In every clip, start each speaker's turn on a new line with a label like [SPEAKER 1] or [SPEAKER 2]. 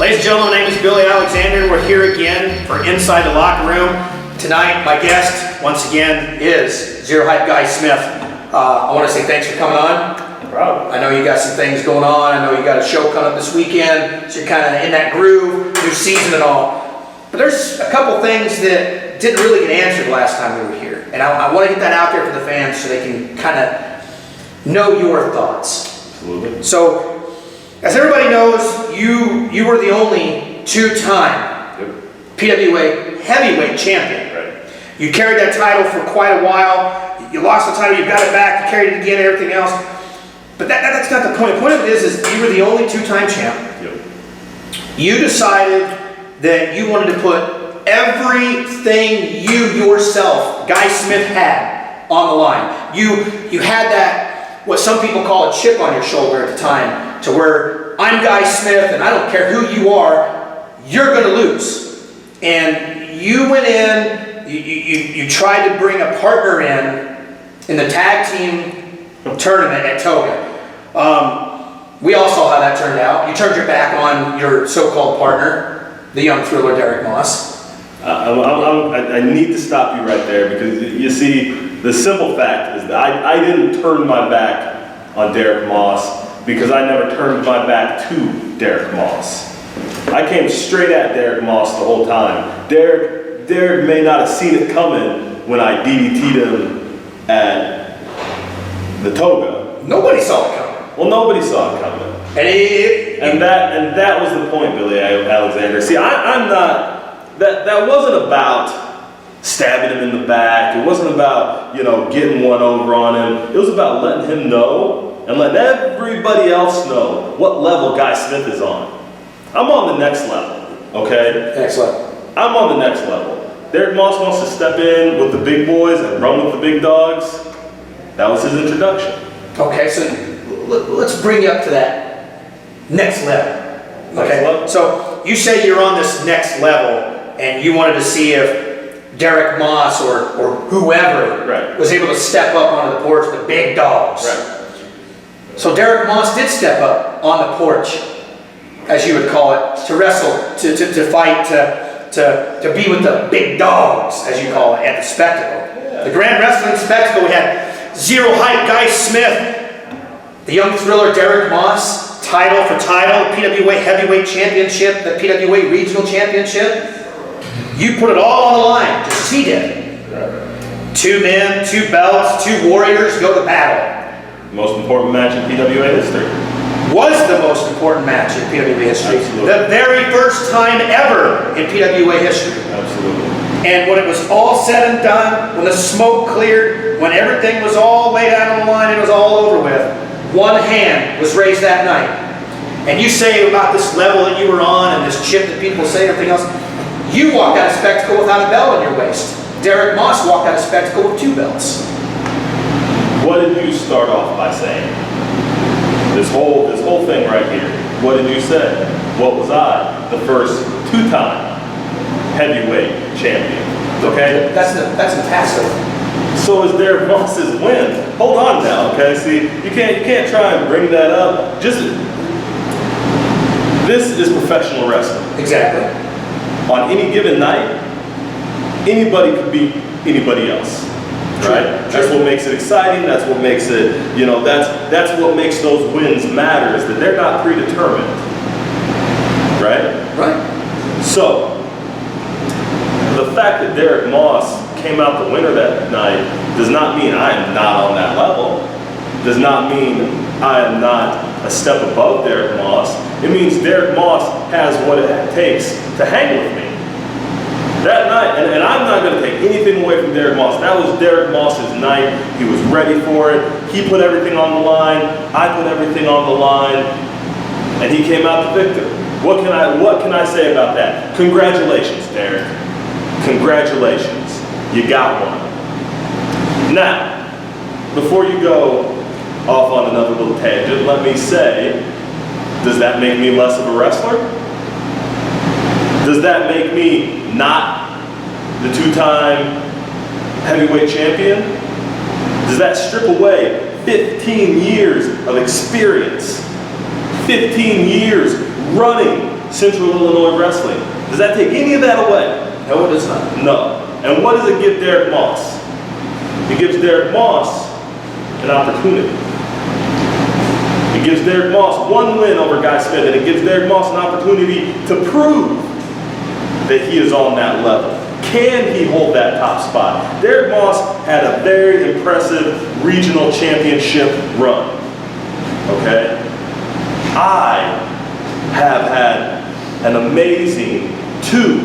[SPEAKER 1] Ladies and gentlemen, my name is Billy Alexander, and we're here again for Inside the Locker Room. Tonight, my guest, once again, is Zero Hype Guy Smith. I want to say thanks for coming on.
[SPEAKER 2] No problem.
[SPEAKER 1] I know you got some things going on. I know you got a show coming up this weekend, so you're kind of in that groove, new season and all. But there's a couple things that didn't really get answered last time we were here. And I want to get that out there for the fans so they can kind of know your thoughts.
[SPEAKER 2] Absolutely.
[SPEAKER 1] So, as everybody knows, you were the only two-time PWA heavyweight champion.
[SPEAKER 2] Right.
[SPEAKER 1] You carried that title for quite a while. You lost the title, you got it back, you carried it again, everything else. But that's not the point. The point of it is you were the only two-time champ.
[SPEAKER 2] Yep.
[SPEAKER 1] You decided that you wanted to put everything you yourself, Guy Smith, had on the line. You had that, what some people call a chip on your shoulder at the time, to where I'm Guy Smith and I don't care who you are, you're going to lose. And you went in, you tried to bring a partner in the tag team tournament at Toga. We all saw how that turned out. You turned your back on your so-called partner, the young thriller Derek Moss.
[SPEAKER 2] I need to stop you right there because you see, the simple fact is that I didn't turn my back on Derek Moss because I never turned my back to Derek Moss. I came straight at Derek Moss the whole time. Derek may not have seen it coming when I DDT'd him at the Toga.
[SPEAKER 1] Nobody saw it coming.
[SPEAKER 2] Well, nobody saw it coming. And that was the point, Billy Alexander. See, I'm not. That wasn't about stabbing him in the back. It wasn't about getting one over on him. It was about letting him know and letting everybody else know what level Guy Smith is on. I'm on the next level. Okay.
[SPEAKER 1] Next level. I'm
[SPEAKER 2] on the next level. Derek Moss wants to step in with the big boys and run with the big dogs. That was his introduction.
[SPEAKER 1] Okay, so let's bring you up to that next level. Okay,
[SPEAKER 2] Next level.
[SPEAKER 1] So you say you're on this next level, and you wanted to see if Derek Moss or whoever was able to step up onto the porch, the big dogs.
[SPEAKER 2] Right.
[SPEAKER 1] So Derek Moss did step up on the porch, as you would call it, to wrestle, to fight, to be with the big dogs, as you call it, at the spectacle.
[SPEAKER 2] Yeah.
[SPEAKER 1] The grand wrestling spectacle, we had Zero Hype Guy Smith, the young thriller Derek Moss, title for title, PWA Heavyweight Championship, the PWA Regional Championship. You put it all on the line, just as he did. Two men, two belts, two warriors go to battle.
[SPEAKER 2] Most important match in PWA history.
[SPEAKER 1] Was the most important match in PWA history.
[SPEAKER 2] Absolutely.
[SPEAKER 1] The very first time ever in PWA history.
[SPEAKER 2] Absolutely.
[SPEAKER 1] And when it was all said and done, when the smoke cleared, when everything was all laid out on the line and it was all over with, one hand was raised that night. And you say about this level that you were on and this chip that people say and everything else, you walked out of spectacle without a belt on your waist. Derek Moss walked out of spectacle with two belts.
[SPEAKER 2] What did you start off by saying? This whole thing right here. What did you say? What was I? The first two-time heavyweight champion. Okay?
[SPEAKER 1] That's impressive.
[SPEAKER 2] So is Derek Moss's win. Hold on now, okay? See, you can't try and bring that up. This is professional wrestling.
[SPEAKER 1] Exactly.
[SPEAKER 2] On any given night, anybody could beat anybody else. Right? That's what makes it exciting. That's what makes it, that's what makes those wins matter, is that they're not predetermined. Right?
[SPEAKER 1] Right.
[SPEAKER 2] So, the fact that Derek Moss came out the winner that night does not mean I am not on that level. Does not mean I am not a step above Derek Moss. It means Derek Moss has what it takes to hang with me. That night, and I'm not going to take anything away from Derek Moss. That was Derek Moss's night. He was ready for it. He put everything on the line. I put everything on the line, and he came out the victor. What can I say about that? Congratulations, Derek. Congratulations. You got one. Now, before you go off on another little tangent, let me say, does that make me less of a wrestler? Does that make me not the two-time heavyweight champion? Does that strip away 15 years of experience, 15 years running Central Illinois Wrestling. Does that take any of that away?
[SPEAKER 1] No, it does not.
[SPEAKER 2] No. And what does it give Derek Moss? It gives Derek Moss an opportunity. It gives Derek Moss one win over Guy Smith, and it gives Derek Moss an opportunity to prove that he is on that level. Can he hold that top spot? Derek Moss had a very impressive regional championship run. Okay? I have had an amazing 2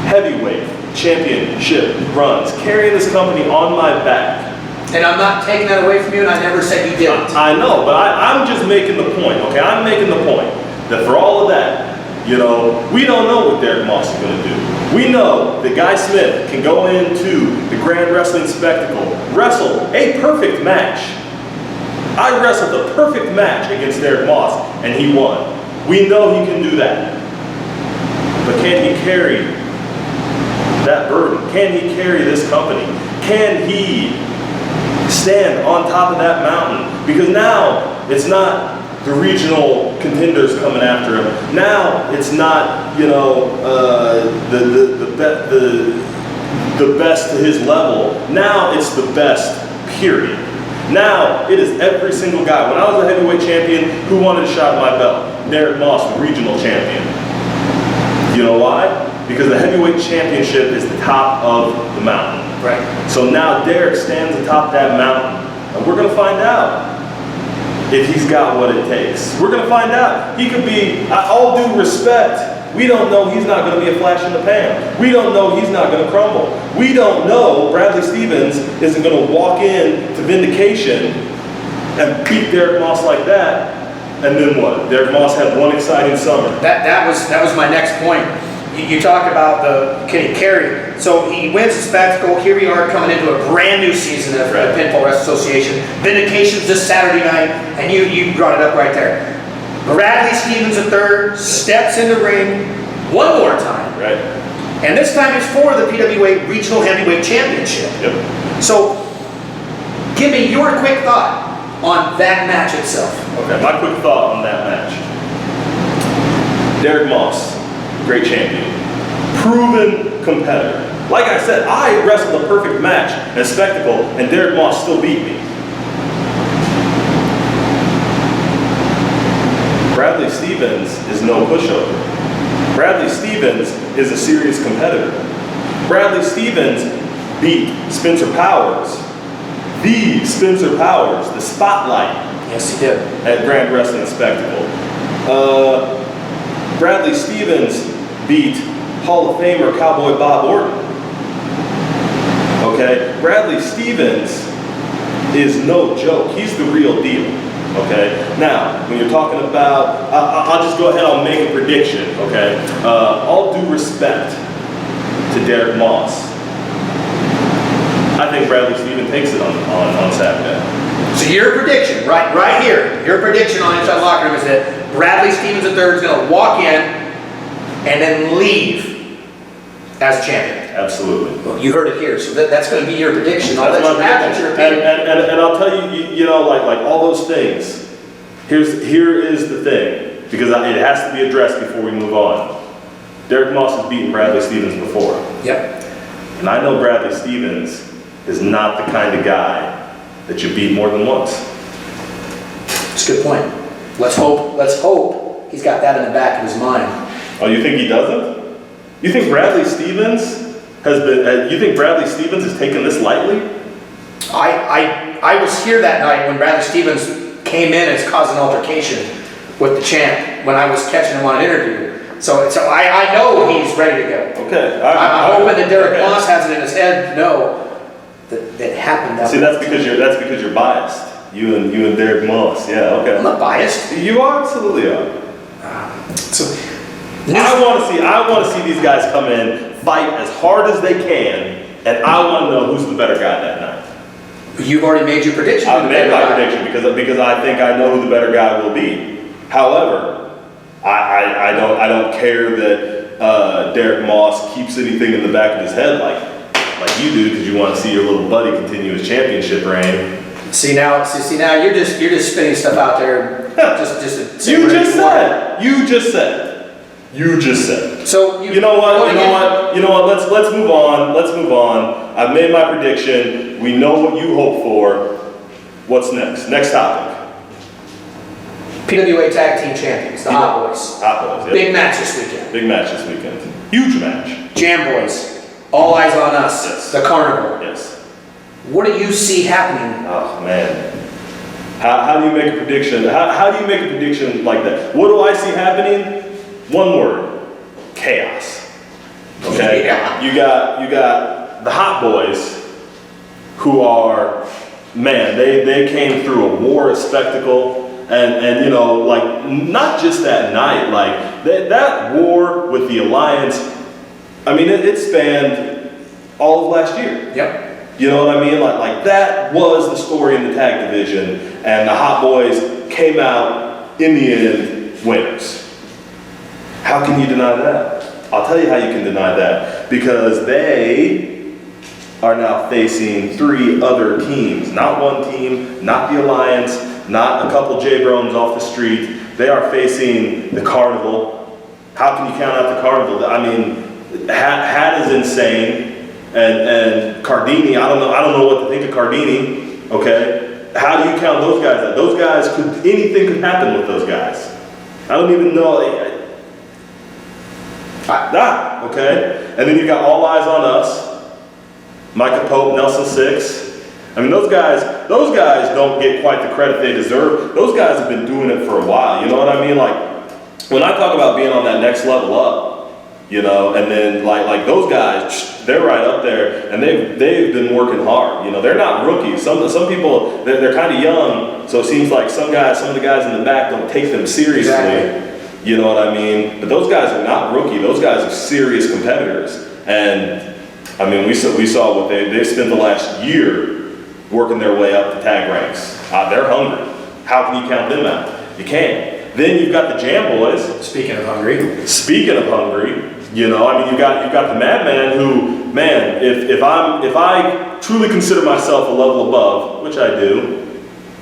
[SPEAKER 2] heavyweight championship runs, carrying this company on my back.
[SPEAKER 1] And I'm not taking that away from you, and I never said you didn't.
[SPEAKER 2] I know, but I'm just making the point, okay? I'm making the point that for all of that, you know, we don't know what Derek Moss is going to do. We know that Guy Smith can go into the Grand Wrestling Spectacle, wrestle a perfect match. I wrestled a perfect match against Derek Moss, and he won. We know he can do that. But can he carry that burden? Can he carry this company? Can he stand on top of that mountain? Because now it's not the regional contenders coming after him. Now it's not, you know, the best to his level. Now it's the best, period. Now it is every single guy. When I was a heavyweight champion, who wanted a shot at my belt? Derek Moss, the regional champion. You know why? Because the heavyweight championship is the top of the mountain.
[SPEAKER 1] Right.
[SPEAKER 2] So now Derek stands atop that mountain, and we're going to find out if he's got what it takes. We're going to find out. He could be, all due respect, we don't know he's not going to be a flash in the pan. We don't know he's not going to crumble. We don't know Bradley Stevens isn't going to walk in to Vindication and beat Derek Moss like that, and then what? Derek Moss had one exciting summer.
[SPEAKER 1] That was my next point. You talk about can he carry? So he wins the Spectacle. Here we are coming into a brand new season of the Pinfall Wrestling Association. Vindication's this Saturday night, and you brought it up right there. Bradley Stevens III steps in the ring one more time.
[SPEAKER 2] Right.
[SPEAKER 1] And this time it's for the PWA Regional Heavyweight Championship.
[SPEAKER 2] Yep.
[SPEAKER 1] So give me your quick thought on that match itself.
[SPEAKER 2] Okay, my quick thought on that match. Derek Moss, great champion. Proven competitor. Like I said, I wrestled a perfect match at Spectacle, and Derek Moss still beat me. Bradley Stevens is no pushover. Bradley Stevens is a serious competitor. Bradley Stevens beat Spencer Powers, the Spencer Powers, the Spotlight.
[SPEAKER 1] Yes, he did.
[SPEAKER 2] At Grand Wrestling Spectacle. Bradley Stevens beat Hall of Famer Cowboy Bob Orton. Okay? Bradley Stevens is no joke. He's the real deal. Okay? Now, when you're talking about, I'll just go ahead, I'll make a prediction. Okay? All due respect to Derek Moss, I think Bradley Stevens takes it on Saturday.
[SPEAKER 1] So your prediction, right here, your prediction on Inside Locker Room is that Bradley Stevens III is going to walk in and then leave as champion.
[SPEAKER 2] Absolutely.
[SPEAKER 1] Well, you heard it here, so that's going to be your prediction.
[SPEAKER 2] That's my
[SPEAKER 1] That's your
[SPEAKER 2] prediction.
[SPEAKER 1] opinion.
[SPEAKER 2] And I'll tell you, you know, like all those things. Here is the thing, because it has to be addressed before we move on. Derek Moss has beaten Bradley Stevens before.
[SPEAKER 1] Yep.
[SPEAKER 2] And I know Bradley Stevens is not the kind of guy that you beat more than once.
[SPEAKER 1] That's a good point. Let's hope he's got that in the back of his mind.
[SPEAKER 2] Oh, you think he doesn't? You think Bradley Stevens has taken this lightly?
[SPEAKER 1] I was here that night when Bradley Stevens came in and caused an altercation with the champ when I was catching him on an interview. So I know he's ready to go.
[SPEAKER 2] Okay.
[SPEAKER 1] I'm hoping that Derek Moss has it in his head. No, that happened.
[SPEAKER 2] See, that's because you're biased. You and Derek Moss. Yeah. Okay.
[SPEAKER 1] I'm not biased.
[SPEAKER 2] You absolutely are. I want to see these guys come in, fight as hard as they can, and I want to know who's the better guy that night.
[SPEAKER 1] You've already made your prediction.
[SPEAKER 2] I've made my prediction because I think I know who the better guy will be. However, I don't care that Derek Moss keeps anything in the back of his head like you do, because you want to see your little buddy continue his championship reign. See now you're just spitting stuff out there. You just said You just said.
[SPEAKER 1] So
[SPEAKER 2] You know what? Let's move on. Let's move on. I've made my prediction. We know what you hope for. What's next? Next topic.
[SPEAKER 1] PWA Tag Team Champions, the Hot Boys.
[SPEAKER 2] Hot Boys. Yep.
[SPEAKER 1] Big match this weekend.
[SPEAKER 2] Big match this weekend. Huge match.
[SPEAKER 1] Jam Boys. All eyes on us.
[SPEAKER 2] Yes.
[SPEAKER 1] The Carnival.
[SPEAKER 2] Yes.
[SPEAKER 1] What do you see happening?
[SPEAKER 2] Oh man. How do you make a prediction? How do you make a prediction like that? What do I see happening? One word. Chaos. Okay?
[SPEAKER 1] Yeah.
[SPEAKER 2] You got the Hot Boys who are, man, they came through a war of spectacle. And you know, like, not just that night, like, that war with the Alliance, I mean, it spanned all of last year.
[SPEAKER 1] Yep.
[SPEAKER 2] You know what I mean? Like that was the story in the tag division, and the Hot Boys came out, in the end, winners. How can you deny that? I'll tell you how you can deny that. Because they are now facing 3 other teams. Not one team, not the Alliance, not a couple J-Brones off the street. They are facing the Carnival. How can you count out the Carnival? I mean, Hat is insane. And Cardini, I don't know what to think of Cardini, okay? How do you count those guys out? Those guys, anything could happen with those guys. I don't even know. Okay? And then you got All Eyes on Us, Micah Pope, Nelson Six. I mean, those guys don't get quite the credit they deserve. Those guys have been doing it for a while, you know what I mean? Like, when I talk about being on that next level up, you know, and then like those guys, they're right up there, and they've been working hard. You know, they're not rookies. Some people they're kind of young, so it seems like some of the guys in the back don't take them seriously. Exactly. You know what I mean? But those guys are not rookie. Those guys are serious competitors, and I mean we saw what they spent the last year working their way up the tag ranks. They're hungry. How can you count them out? You can't. Then you've got the Jam Boys.
[SPEAKER 1] Speaking of hungry,
[SPEAKER 2] you know, I mean, you got the Madman who, man, if I truly consider myself a level above, which I do,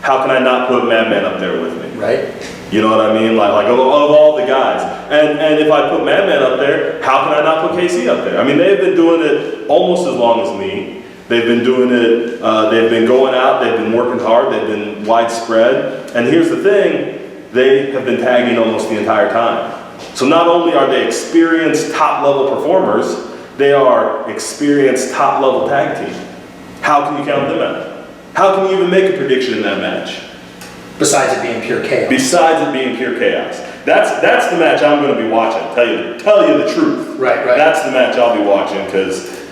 [SPEAKER 2] how can I not put Madman up there with me?
[SPEAKER 1] Right.
[SPEAKER 2] You know what I mean? Like of all the guys. And if I put Madman up there, how can I not put KC up there? I mean, they've been doing it almost as long as me. They've been doing it, they've been going out, they've been working hard, they've been widespread. And here's the thing, they have been tagging almost the entire time. So not only are they experienced top-level performers, they are experienced top-level tag team. How can you count them out? How can you even make a prediction in that match?
[SPEAKER 1] Besides it being pure chaos.
[SPEAKER 2] That's the match I'm going to be watching. Tell you the truth.
[SPEAKER 1] Right.
[SPEAKER 2] That's the match I'll be watching, because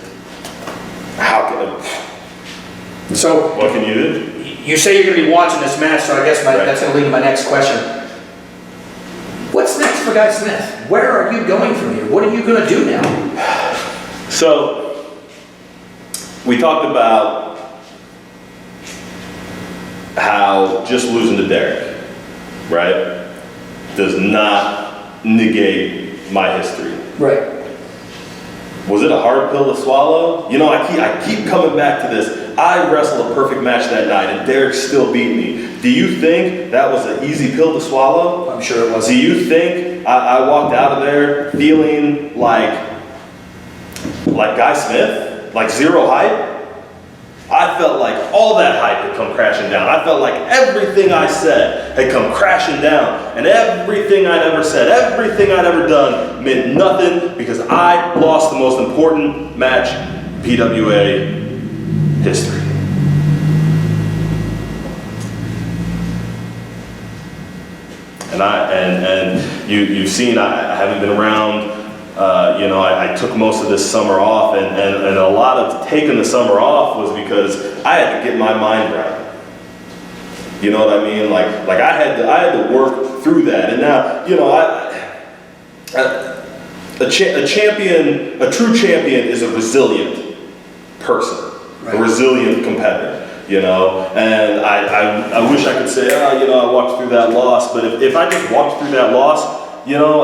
[SPEAKER 2] how can?
[SPEAKER 1] So
[SPEAKER 2] what can you do?
[SPEAKER 1] You say you're going to be watching this match, so I guess that's going to lead to my next question. What's next for Guy Smith? Where are you going from here? What are you going to do now?
[SPEAKER 2] So, we talked about how just losing to Derek, right, does not negate my history.
[SPEAKER 1] Right.
[SPEAKER 2] Was it a hard pill to swallow? You know, I keep coming back to this. I wrestled a perfect match that night, and Derek still beat me. Do you think that was an easy pill to swallow?
[SPEAKER 1] I'm sure it was.
[SPEAKER 2] Do you think I walked out of there feeling like Guy Smith? Like zero hype? I felt like all that hype had come crashing down. I felt like everything I said had come crashing down. And everything I'd ever said, everything I'd ever done meant nothing, because I lost the most important match PWA history. And you've seen I haven't been around. You know, I took most of this summer off, and a lot of taking the summer off was because I had to get my mind right. You know what I mean? Like I had to work through that, and now, you know, a true champion is a resilient person, right. A resilient competitor. You know, and I wish I could say, you know, I walked through that loss, but if I just walked through that loss, you know,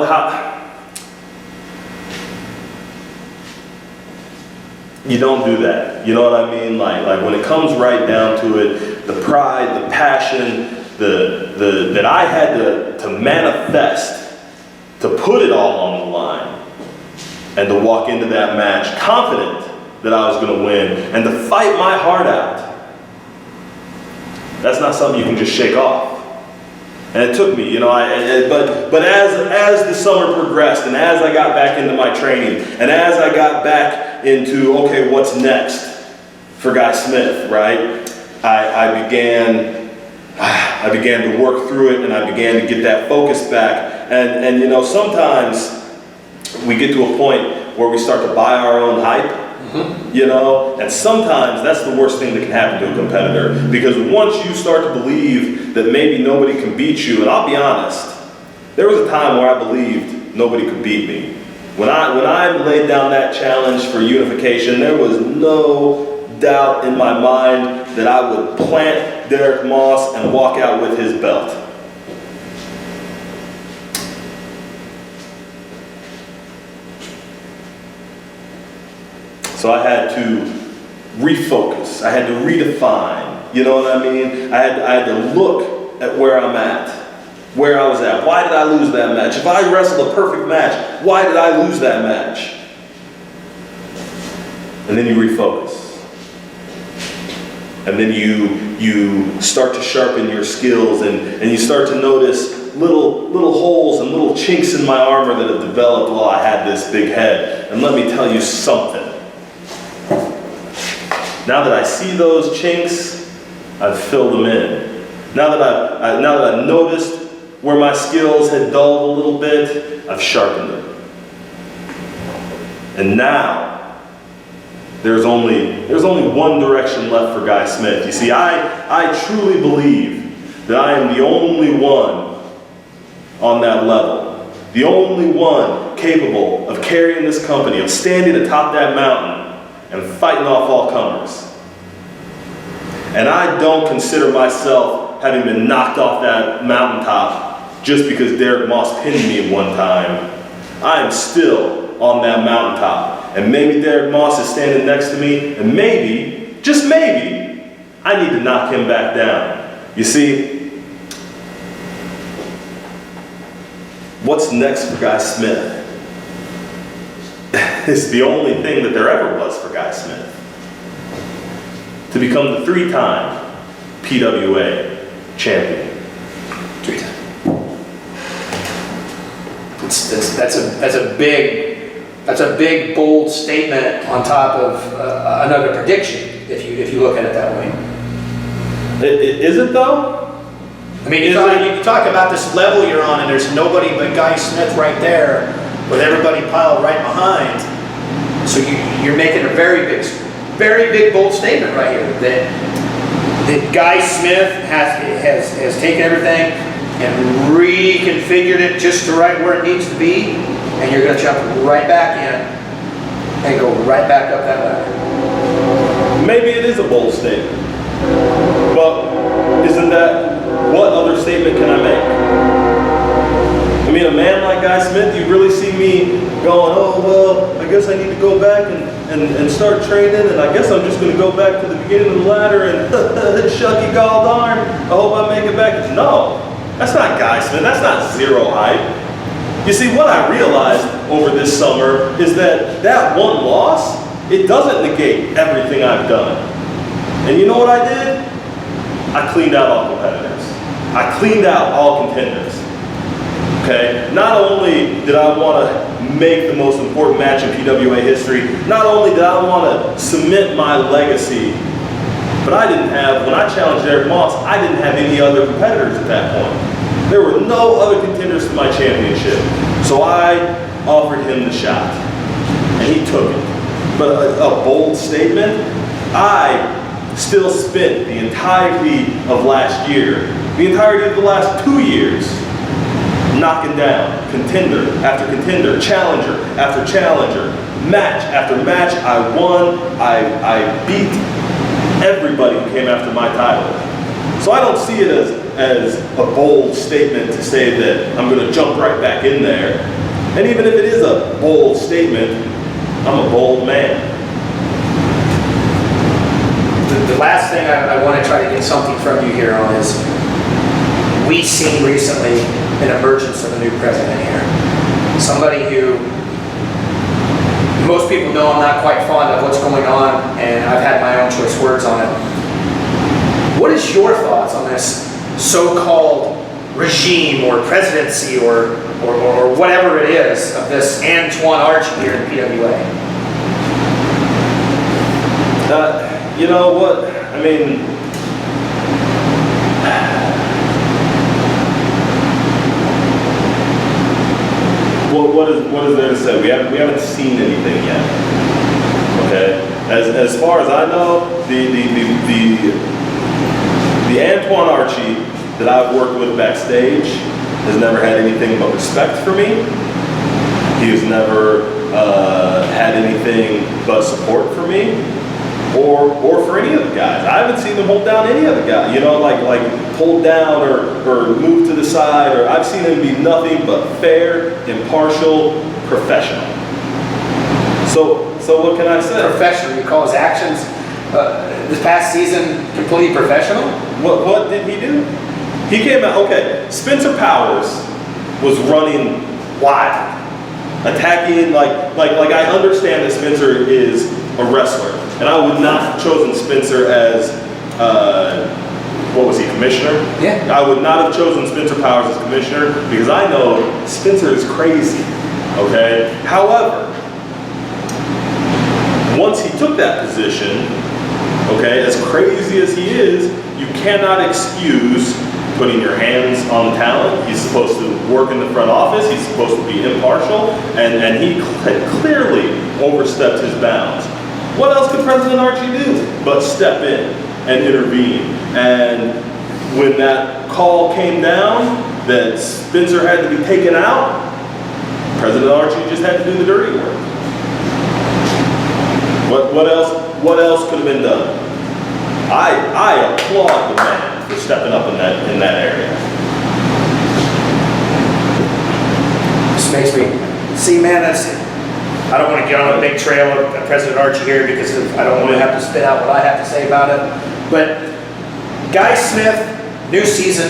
[SPEAKER 2] you don't do that. You know what I mean? Like when it comes right down to it, the pride, the passion, that I had to manifest, to put it all on the and to walk into that match confident that I was going to win and to fight my heart out. That's not something you can just shake off. And it took me, but as the summer progressed and as I got back into my training and as I got back into, okay, what's next for Guy Smith, right? I began to work through it and I began to get that focus back. And sometimes we get to a point where we start to buy our own hype. And sometimes that's the worst thing that can happen to a competitor, because once you start to believe that maybe nobody can beat you, and I'll be honest, there was a time where I believed nobody could beat me. When I laid down that challenge for unification, there was no doubt in my mind that I would plant Derek Moss and walk out with his belt. So I had to refocus. I had to redefine. You know what I mean? I had to look at where I'm at, where I was at. Why did I lose that match? If I wrestled a perfect match, why did I lose that match? And then you refocus. And then you start to sharpen your skills and you start to notice little holes and little chinks in my armor that have developed while I had this big head. And let me tell you something. Now that I see those chinks, I've filled them in. Now that I've noticed where my skills had dulled a little bit, I've sharpened them. And now there's only one direction left for Guy Smith. You see, I truly believe that I am the only one on that level, the only one capable of carrying this company, of standing atop that mountain and fighting off all comers. And I don't consider myself having been knocked off that mountaintop just because Derek Moss pinned me one time. I am still on that mountaintop. And maybe Derek Moss is standing next to me, and maybe, just maybe, I need to knock him back down. You see, what's next for Guy Smith is the only thing that there ever was for Guy Smith. To become the 3-time PWA champion.
[SPEAKER 1] 3-time. That's a big, bold statement on top of another prediction, if you look at it that way.
[SPEAKER 2] Is it though?
[SPEAKER 1] I mean, you talk about this level you're on, and there's nobody but Guy Smith right there, with everybody piled right behind. So you're making a very big, bold statement right here that Guy Smith has taken everything and reconfigured it just to right where it needs to be, and you're going to jump right back in and go right back up that ladder.
[SPEAKER 2] Maybe it is a bold statement, but isn't that, what other statement can I make? I mean, a man like Guy Smith, you really see me going, oh, well, I guess I need to go back and start training, and I guess I'm just going to go back to the beginning of the ladder and shucky gall darn, I hope I make it back. No, that's not Guy Smith. That's not zero hype. You see, what I realized over this summer is that one loss, it doesn't negate everything I've done. And you know what I did? I cleaned out all competitors. I cleaned out all contenders. Okay? Not only did I want to make the most important match in PWA history, not only did I want to cement my legacy, but when I challenged Derek Moss, I didn't have any other competitors at that point. There were no other contenders to my championship. So I offered him the shot, and he took it. But a bold statement, I still spent the entirety of last year, the entirety of the last 2 years, knocking down contender after contender, challenger after challenger, match after match. I won, I beat everybody who came after my title. So I don't see it as a bold statement to say that I'm going to jump right back in there. And even if it is a bold statement, I'm a bold man.
[SPEAKER 1] The last thing I want to try to get something from you here on is, we've seen recently an emergence of a new president here. Somebody who Most people know I'm not quite fond of what's going on, and I've had my own choice words on it. What is your thoughts on this so-called regime or presidency or whatever it is of this Antoine Archie here in PWA?
[SPEAKER 2] You know what? I mean, what is there to say? We haven't seen anything yet. Okay. As far as I know, the Antoine Archie that I've worked with backstage has never had anything but respect for me. He has never had anything but support for me, or for any of the guys. I haven't seen him hold down any of the guys. You know, like hold down or move to the side. Or I've seen him be nothing but fair, impartial, professional. So what can I say?
[SPEAKER 1] Professional. You call his actions this past season completely professional?
[SPEAKER 2] What did he do? He came out, okay, Spencer Powers was running wild. Attacking, like I understand that Spencer is a wrestler. And I would not have chosen Spencer as, what was he, commissioner?
[SPEAKER 1] Yeah.
[SPEAKER 2] I would not have chosen Spencer Powers as commissioner because I know Spencer is crazy, okay? However, once he took that position, okay, as crazy as he is, you cannot excuse putting your hands on talent. He's supposed to work in the front office. He's supposed to be impartial, and he clearly overstepped his bounds. What else could President Archie do but step in and intervene? And when that call came down that Spencer had to be taken out, President Archie just had to do the dirty work. What else could have been done? I applaud the man for stepping up in that area.
[SPEAKER 1] This makes me see, man. I don't want to get on a big trail of President Archie here because I don't want to have to spit out what I have to say about it. But Guy Smith, new season.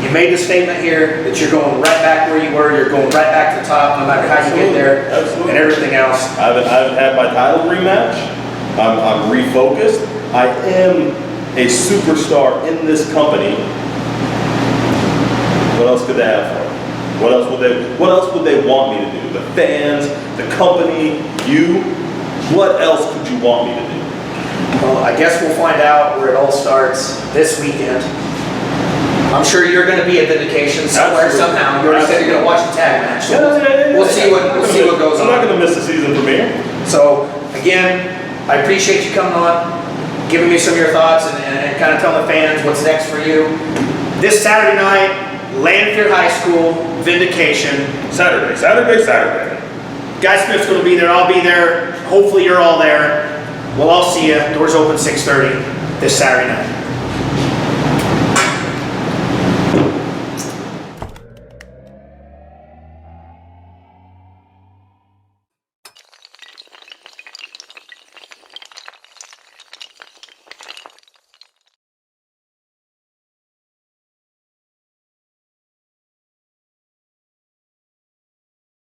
[SPEAKER 1] You made the statement here that you're going right back where you were. You're going right back to the top, no matter how you get there,
[SPEAKER 2] Absolutely.
[SPEAKER 1] and everything else.
[SPEAKER 2] I haven't had my title rematch. I'm refocused. I am a superstar in this company. What else could they have for me? What else would they want me to do? The fans, the company, you. What else could you want me to do?
[SPEAKER 1] Well, I guess we'll find out where it all starts this weekend. I'm sure you're going to be at Vindication somewhere,
[SPEAKER 2] Absolutely.
[SPEAKER 1] somehow. You already said you're going to watch the tag match. So
[SPEAKER 2] Yeah.
[SPEAKER 1] we'll see what goes on.
[SPEAKER 2] I'm not going to miss the season premiere.
[SPEAKER 1] So again, I appreciate you coming on, giving me some of your thoughts, and kind of telling the fans what's next for you. This Saturday night, Lanphier High School, Vindication.
[SPEAKER 2] Saturday.
[SPEAKER 1] Guy Smith's going to be there. I'll be there. Hopefully you're all there. Well, I'll see you. Doors open 6:30 this Saturday night.